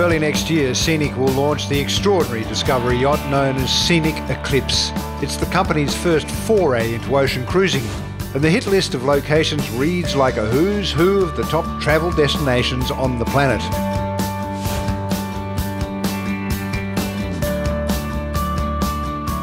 Early next year, Scenic will launch the extraordinary discovery yacht known as Scenic Eclipse. It's the company's first foray into ocean cruising, and the hit list of locations reads like a who's who of the top travel destinations on the planet.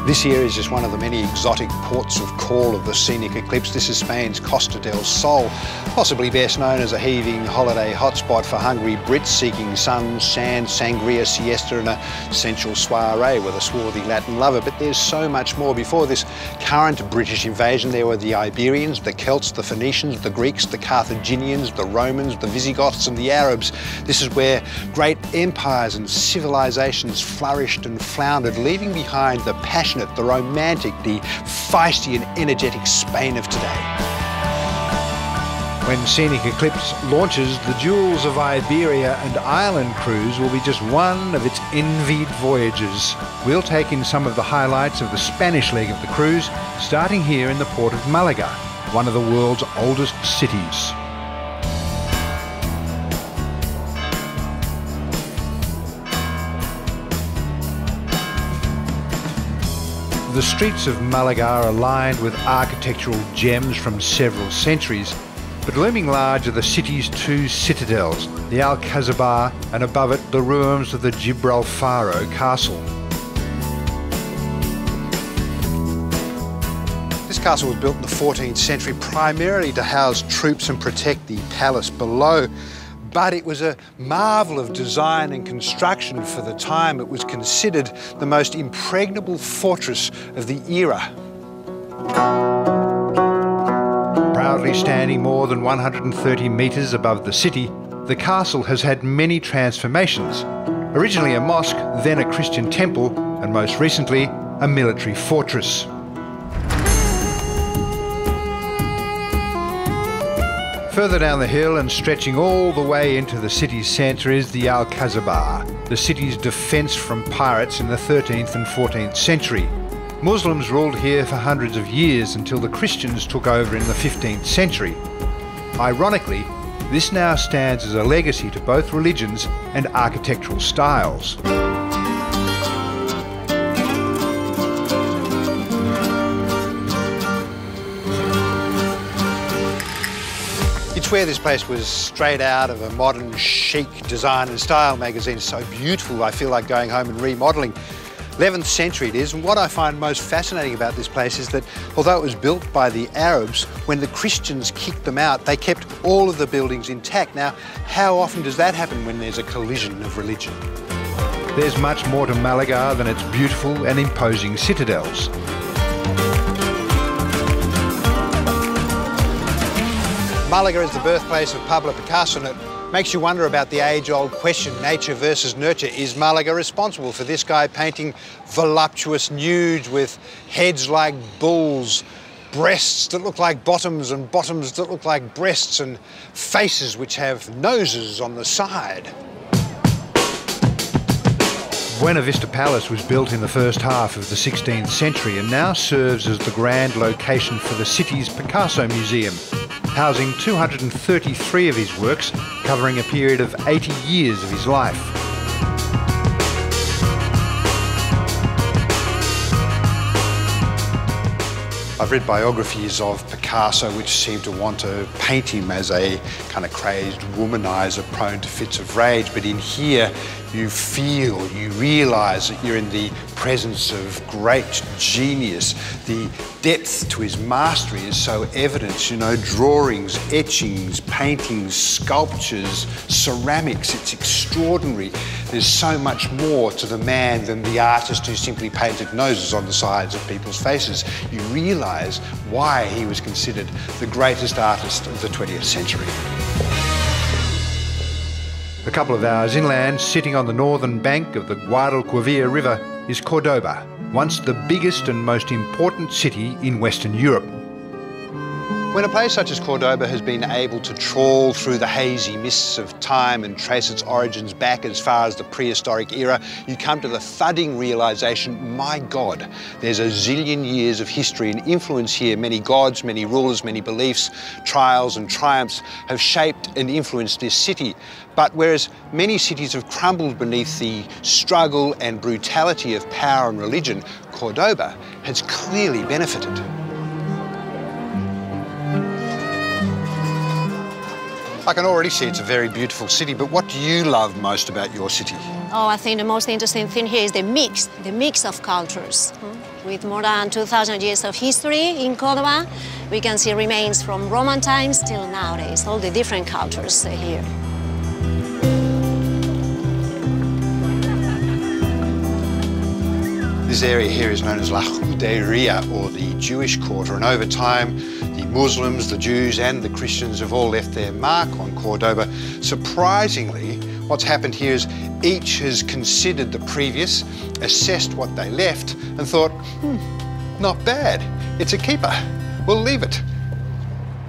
This here is just one of the many exotic ports of call of the Scenic Eclipse. This is Spain's Costa del Sol, possibly best known as a heaving holiday hotspot for hungry Brits seeking sun, sand, sangria, siesta and a sensual soiree with a swarthy Latin lover. But there's so much more. Before this current British invasion, there were the Iberians, the Celts, the Phoenicians, the Greeks, the Carthaginians, the Romans, the Visigoths and the Arabs. This is where great empires and civilizations flourished and floundered, leaving behind the passion, the romantic, the feisty and energetic Spain of today. When Scenic Eclipse launches, the Jewels of Iberia and Ireland Cruise will be just one of its envied voyages. We'll take in some of the highlights of the Spanish leg of the cruise, starting here in the port of Malaga, one of the world's oldest cities. The streets of Malaga are lined with architectural gems from several centuries, but looming large are the city's two citadels, the Alcazaba and above it the ruins of the Gibralfaro castle. This castle was built in the 14th century primarily to house troops and protect the palace below. But it was a marvel of design and construction for the time. It was considered the most impregnable fortress of the era. Proudly standing more than 130 metres above the city, the castle has had many transformations. Originally a mosque, then a Christian temple, and most recently a military fortress. Further down the hill and stretching all the way into the city's centre is the Alcazaba, the city's defence from pirates in the 13th and 14th century. Muslims ruled here for hundreds of years until the Christians took over in the 15th century. Ironically, this now stands as a legacy to both religions and architectural styles. It's where this place was straight out of a modern chic design and style magazine. It's so beautiful, I feel like going home and remodelling. 11th century it is, and what I find most fascinating about this place is that although it was built by the Arabs, when the Christians kicked them out, they kept all of the buildings intact. Now, how often does that happen when there's a collision of religion? There's much more to Malaga than its beautiful and imposing citadels. Malaga is the birthplace of Pablo Picasso, and it makes you wonder about the age-old question, nature versus nurture. Is Malaga responsible for this guy painting voluptuous nudes with heads like bulls, breasts that look like bottoms and bottoms that look like breasts, and faces which have noses on the side? Buenavista Palace was built in the first half of the 16th century and now serves as the grand location for the city's Picasso Museum, housing 233 of his works, covering a period of 80 years of his life. I've read biographies of Picasso which seem to want to paint him as a kind of crazed womanizer prone to fits of rage, but in here you feel, you realise that you're in the presence of great genius. The depth to his mastery is so evident, you know, drawings, etchings, paintings, sculptures, ceramics, it's extraordinary. There's so much more to the man than the artist who simply painted noses on the sides of people's faces. You realise why he was considered the greatest artist of the 20th century. A couple of hours inland, sitting on the northern bank of the Guadalquivir River, is Cordoba, once the biggest and most important city in Western Europe. When a place such as Cordoba has been able to trawl through the hazy mists of time and trace its origins back as far as the prehistoric era, you come to the thudding realisation, my God, there's a zillion years of history and influence here. Many gods, many rulers, many beliefs, trials and triumphs have shaped and influenced this city. But whereas many cities have crumbled beneath the struggle and brutality of power and religion, Cordoba has clearly benefited. I can already see it's a very beautiful city, but what do you love most about your city? Oh, I think the most interesting thing here is the mix of cultures. With more than 2,000 years of history in Cordoba, we can see remains from Roman times till nowadays, all the different cultures here. This area here is known as La Juderia, or the Jewish Quarter, and over time the Muslims, the Jews and the Christians have all left their mark on Cordoba. Surprisingly, what's happened here is each has considered the previous, assessed what they left and thought, not bad, it's a keeper, we'll leave it.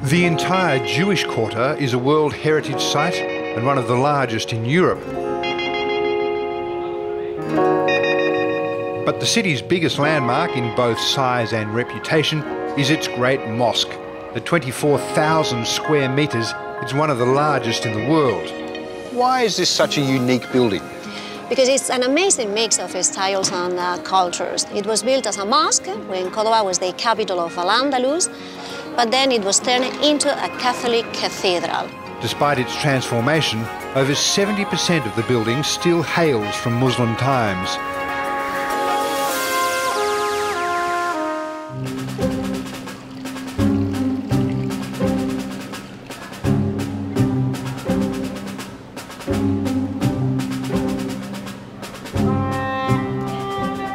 The entire Jewish Quarter is a World Heritage Site and one of the largest in Europe. But the city's biggest landmark in both size and reputation is its great mosque. At 24,000 square metres, it's one of the largest in the world. Why is this such a unique building? Because it's an amazing mix of styles and cultures. It was built as a mosque when Cordoba was the capital of Al-Andalus, but then it was turned into a Catholic cathedral. Despite its transformation, over 70% of the building still hails from Muslim times.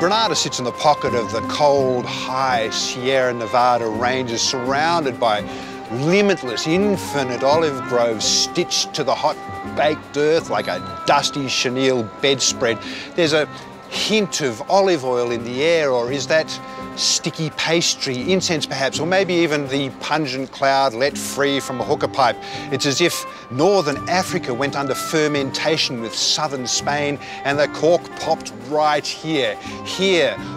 Granada sits in the pocket of the cold, high Sierra Nevada ranges, surrounded by limitless, infinite olive groves stitched to the hot, baked earth like a dusty chenille bedspread. There's a hint of olive oil in the air, or is that sticky pastry, incense perhaps, or maybe even the pungent cloud let free from a hookah pipe. It's as if northern Africa went under fermentation with southern Spain, and the cork popped right here,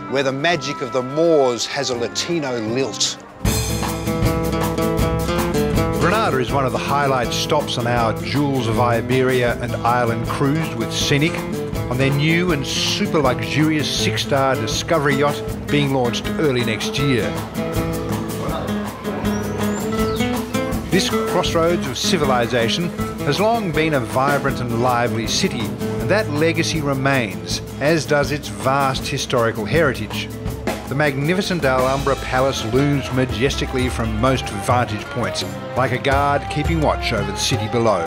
where the magic of the Moors has a Latino lilt. Granada is one of the highlight stops on our Jewels of Iberia and Ireland Cruise with Scenic, on their new and super luxurious 6-star Discovery yacht being launched early next year. This crossroads of civilization has long been a vibrant and lively city, and that legacy remains, as does its vast historical heritage. The magnificent Alhambra Palace looms majestically from most vantage points, like a guard keeping watch over the city below.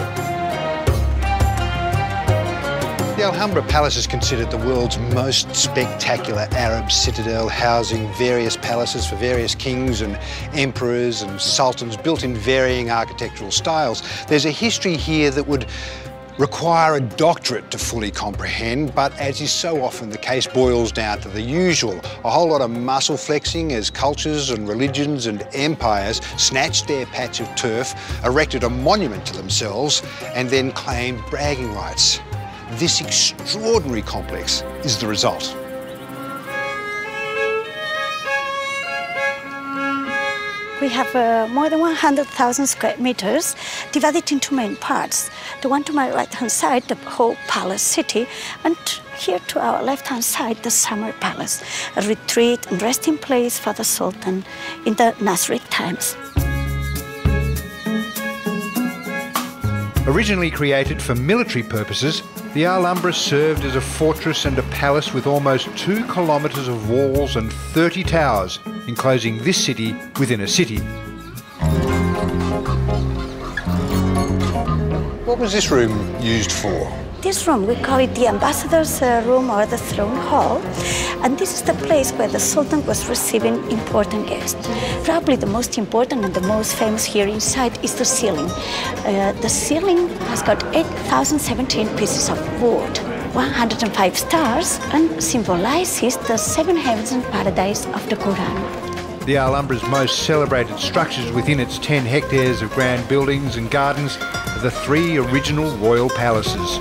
The Alhambra Palace is considered the world's most spectacular Arab citadel, housing various palaces for various kings and emperors and sultans, built in varying architectural styles. There's a history here that would require a doctorate to fully comprehend, but as is so often the case, boils down to the usual. A whole lot of muscle flexing as cultures and religions and empires snatched their patch of turf, erected a monument to themselves, and then claimed bragging rights. This extraordinary complex is the result. We have more than 100,000 square meters divided into main parts. The one to my right-hand side, the whole palace city, and here to our left-hand side, the summer palace, a retreat and resting place for the Sultan in the Nasrid times. Originally created for military purposes, the Alhambra served as a fortress and a palace with almost 2 kilometres of walls and 30 towers, enclosing this city within a city. What was this room used for? This room, we call it the ambassador's room or the throne hall. And this is the place where the Sultan was receiving important guests. Probably the most important and the most famous here inside is the ceiling. The ceiling has got 8,017 pieces of wood, 105 stars, and symbolizes the 7 heavens and paradise of the Quran. The Alhambra's most celebrated structures within its 10 hectares of grand buildings and gardens are the 3 original royal palaces.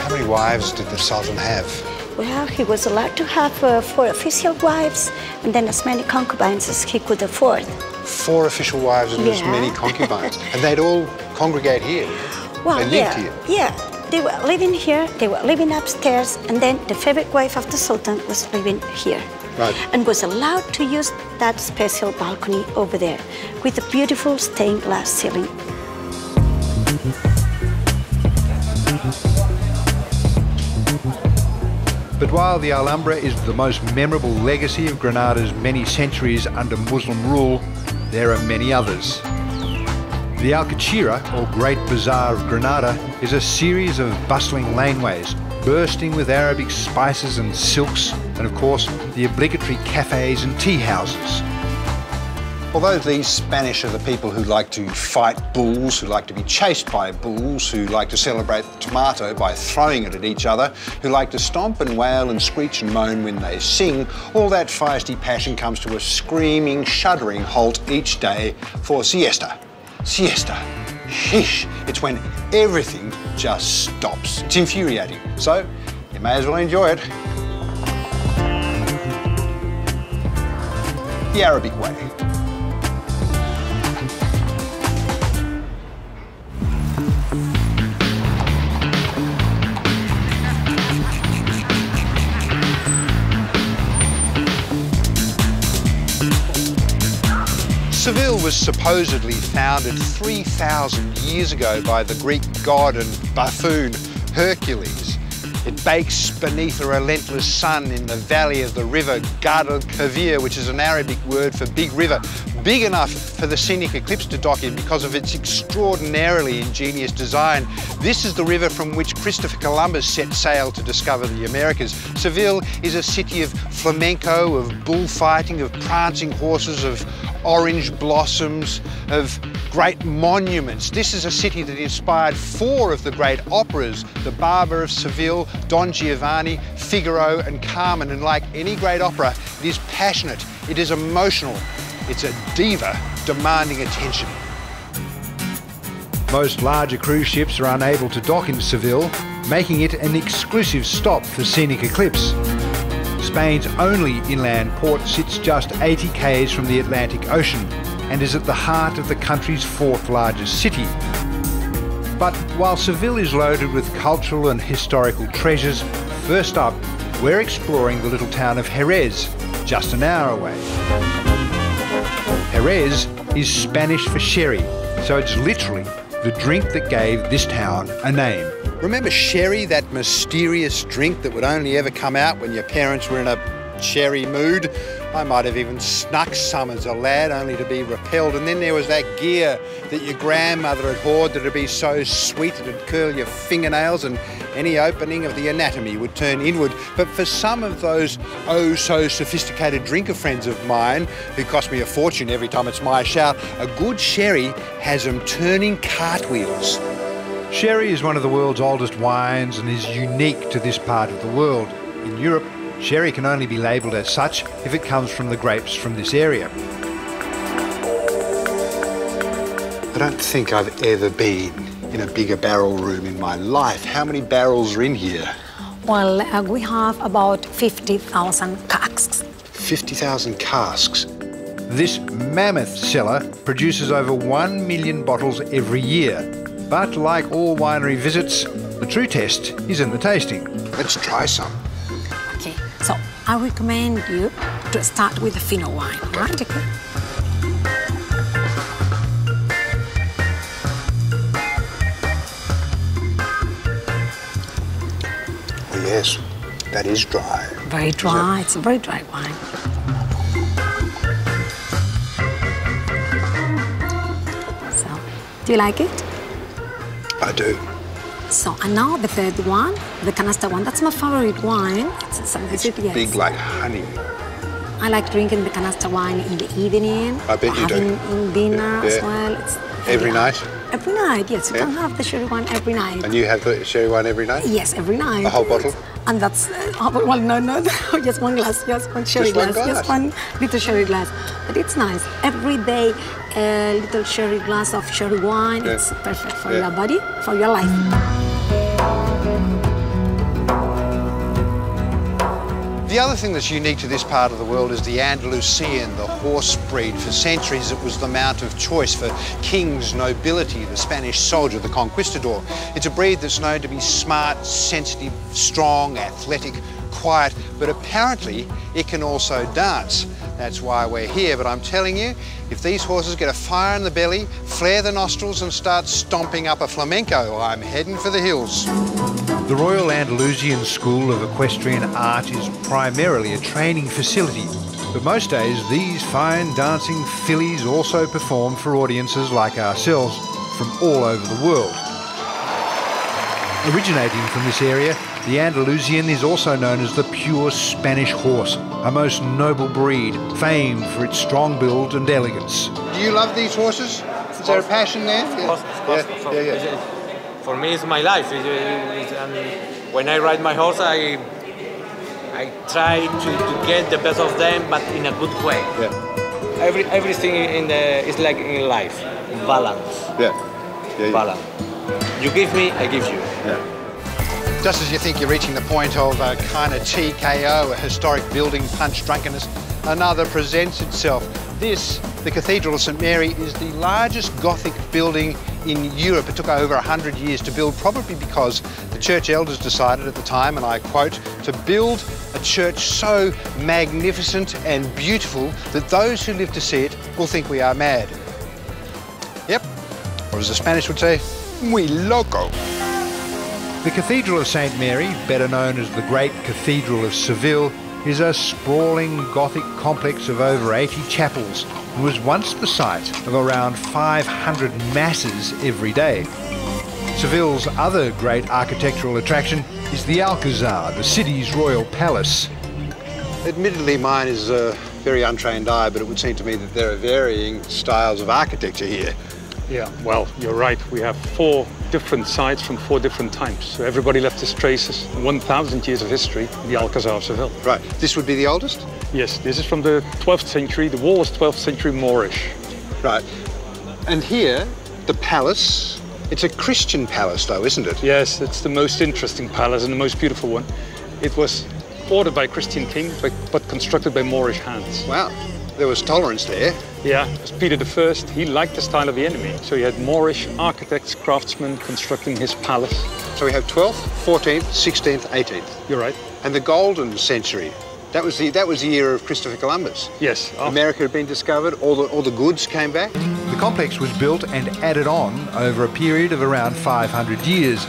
How many wives did the Sultan have? Well, he was allowed to have 4 official wives and then as many concubines as he could afford. 4 official wives and as many concubines. And they'd all congregate here? Well, they lived here? Yeah, they were living here, they were living upstairs, and then the favorite wife of the Sultan was living here. Right. And was allowed to use that special balcony over there with a beautiful stained glass ceiling. But while the Alhambra is the most memorable legacy of Granada's many centuries under Muslim rule, there are many others. The Alcazaba, or Great Bazaar of Granada, is a series of bustling laneways, bursting with Arabic spices and silks, and of course, the obligatory cafes and tea houses. Although these Spanish are the people who like to fight bulls, who like to be chased by bulls, who like to celebrate tomato by throwing it at each other, who like to stomp and wail and screech and moan when they sing, all that feisty passion comes to a screaming, shuddering halt each day for siesta. Siesta. Sheesh. It's when everything just stops. It's infuriating. So, you may as well enjoy it. The Arabic way. Seville was supposedly founded 3,000 years ago by the Greek god and buffoon Hercules. It bakes beneath a relentless sun in the valley of the river Guadalquivir, which is an Arabic word for big river, big enough for the Scenic Eclipse to dock in because of its extraordinarily ingenious design. This is the river from which Christopher Columbus set sail to discover the Americas. Seville is a city of flamenco, of bullfighting, of prancing horses, of orange blossoms, of great monuments. This is a city that inspired 4 of the great operas, The Barber of Seville, Don Giovanni, Figaro and Carmen. And like any great opera, it is passionate, it is emotional, it's a diva demanding attention. Most larger cruise ships are unable to dock in Seville, making it an exclusive stop for Scenic Eclipse. Spain's only inland port sits just 80 k's from the Atlantic Ocean and is at the heart of the country's 4th largest city. But while Seville is loaded with cultural and historical treasures, first up, we're exploring the little town of Jerez, just an hour away. Jerez is Spanish for sherry, so it's literally the drink that gave this town a name. Remember sherry, that mysterious drink that would only ever come out when your parents were in a sherry mood? I might have even snuck some as a lad, only to be repelled. And then there was that gear that your grandmother had hoarded that'd be so sweet it'd curl your fingernails and any opening of the anatomy would turn inward. But for some of those oh-so-sophisticated drinker friends of mine, who cost me a fortune every time it's my shout, a good sherry has them turning cartwheels. Sherry is one of the world's oldest wines and is unique to this part of the world. In Europe, sherry can only be labelled as such if it comes from the grapes from this area. I don't think I've ever been in a bigger barrel room in my life. How many barrels are in here? Well, we have about 50,000 casks. 50,000 casks? This mammoth cellar produces over 1 million bottles every year. But like all winery visits, the true test is in the tasting. Let's try some. Okay, so I recommend you to start with the fino wine, right? Okay. Oh yes, that is dry. Very dry, it's a very dry wine. So, do you like it? I do. So, and now the 3rd one, the canasta one. That's my favorite wine. It's something sweet, yes. Big like honey. I like drinking the canasta wine in the evening. I bet you do. Having in dinner as well. It's every night? Every night, yes. You can have the sherry wine every night. And you have the sherry wine every night? Yes, every night. A whole bottle? And that's, well, no, just one glass, just one sherry glass, just one little sherry glass. But it's nice. Every day, a little sherry glass of sherry wine. Yeah. It's perfect for your body, for your life. The other thing that's unique to this part of the world is the Andalusian, the horse breed. For centuries, it was the mount of choice for kings, nobility, the Spanish soldier, the conquistador. It's a breed that's known to be smart, sensitive, strong, athletic, quiet, but apparently it can also dance. That's why we're here, but I'm telling you, if these horses get a fire in the belly, flare the nostrils and start stomping up a flamenco, I'm heading for the hills. The Royal Andalusian School of Equestrian Art is primarily a training facility, but most days these fine dancing fillies also perform for audiences like ourselves from all over the world. Originating from this area, the Andalusian is also known as the pure Spanish horse, a most noble breed, famed for its strong build and elegance. Do you love these horses? Is there a passion there? Yeah. For me, it's my life. When I ride my horse, I try to get the best of them, but in a good way. Yeah. Everything is like in life, balance. Yeah. Balance. You give me, I give you. Yeah. Just as you think you're reaching the point of a kind of TKO, a historic building punch drunkenness, another presents itself. This, the Cathedral of St Mary, is the largest Gothic building in Europe. It took over 100 years to build, probably because the church elders decided at the time, and I quote, to build a church so magnificent and beautiful that those who live to see it will think we are mad. Yep, or as the Spanish would say, muy loco. The Cathedral of St Mary, better known as the Great Cathedral of Seville, is a sprawling Gothic complex of over 80 chapels and was once the site of around 500 masses every day. Seville's other great architectural attraction is the Alcazaba, the city's royal palace. Admittedly, mine is a very untrained eye, but it would seem to me that there are varying styles of architecture here. Yeah, well, you're right. We have 4 different sites from 4 different times. So everybody left his traces. 1,000 years of history in the Alcazaba of Seville. Right. This would be the oldest? Yes, this is from the 12th century. The wall is 12th century Moorish. Right. And here, the palace, it's a Christian palace though, isn't it? Yes, it's the most interesting palace and the most beautiful one. It was ordered by a Christian king, but constructed by Moorish hands. Wow. There was tolerance there. Yeah, it was Peter I. He liked the style of the enemy. So he had Moorish architects, craftsmen constructing his palace. So we have 12th, 14th, 16th, 18th. You're right. And the golden century, that was the year of Christopher Columbus. Yes. America had been discovered, all the goods came back. The complex was built and added on over a period of around 500 years.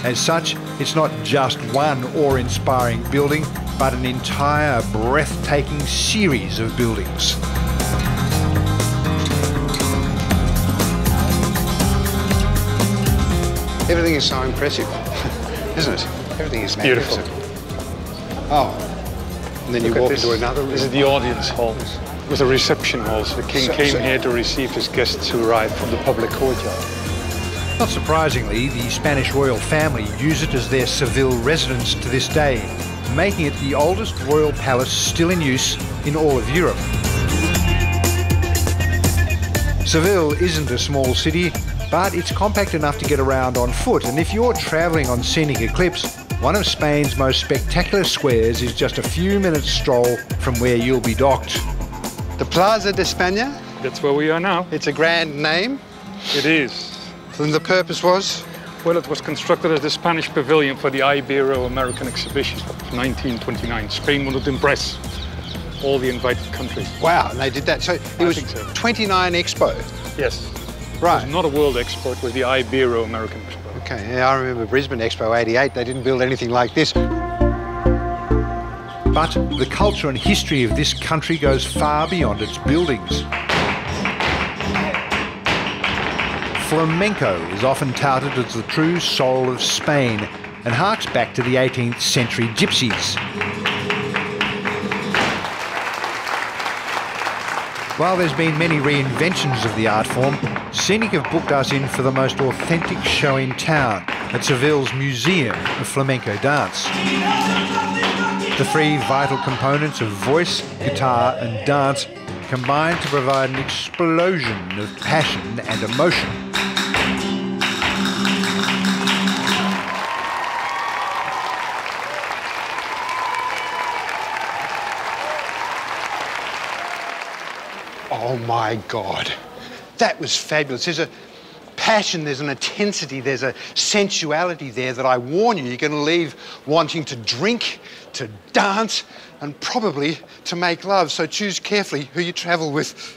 As such, it's not just one awe-inspiring building, but an entire breathtaking series of buildings. Everything is so impressive, isn't it? Everything is magnificent. Beautiful. Oh, and then you walk into another room. This is the audience hall. It was a reception hall, so the king came here to receive his guests who arrived from the public courtyard. Not surprisingly, the Spanish royal family use it as their Seville residence to this day, making it the oldest royal palace still in use in all of Europe. Seville isn't a small city, but it's compact enough to get around on foot, and if you're travelling on Scenic Eclipse, one of Spain's most spectacular squares is just a few minutes stroll from where you'll be docked. The Plaza de España? That's where we are now. It's a grand name. It is. And the purpose was? Well, it was constructed as the Spanish pavilion for the Ibero-American exhibition of 1929. Spain wanted to impress all the invited countries. Wow, and they did that. So it was 29 Expo? Yes. Right. It was not a World Expo, it was the Ibero-American Expo. Okay, yeah, I remember Brisbane Expo 88. They didn't build anything like this. But the culture and history of this country goes far beyond its buildings. Flamenco is often touted as the true soul of Spain and harks back to the 18th century gypsies. While there's been many reinventions of the art form, Scenic have booked us in for the most authentic show in town, at Seville's Museum of Flamenco Dance. The three vital components of voice, guitar and dance combine to provide an explosion of passion and emotion. Oh my God, that was fabulous. There's a passion, there's an intensity, there's a sensuality there that I warn you, you're going to leave wanting to drink, to dance, and probably to make love. So choose carefully who you travel with.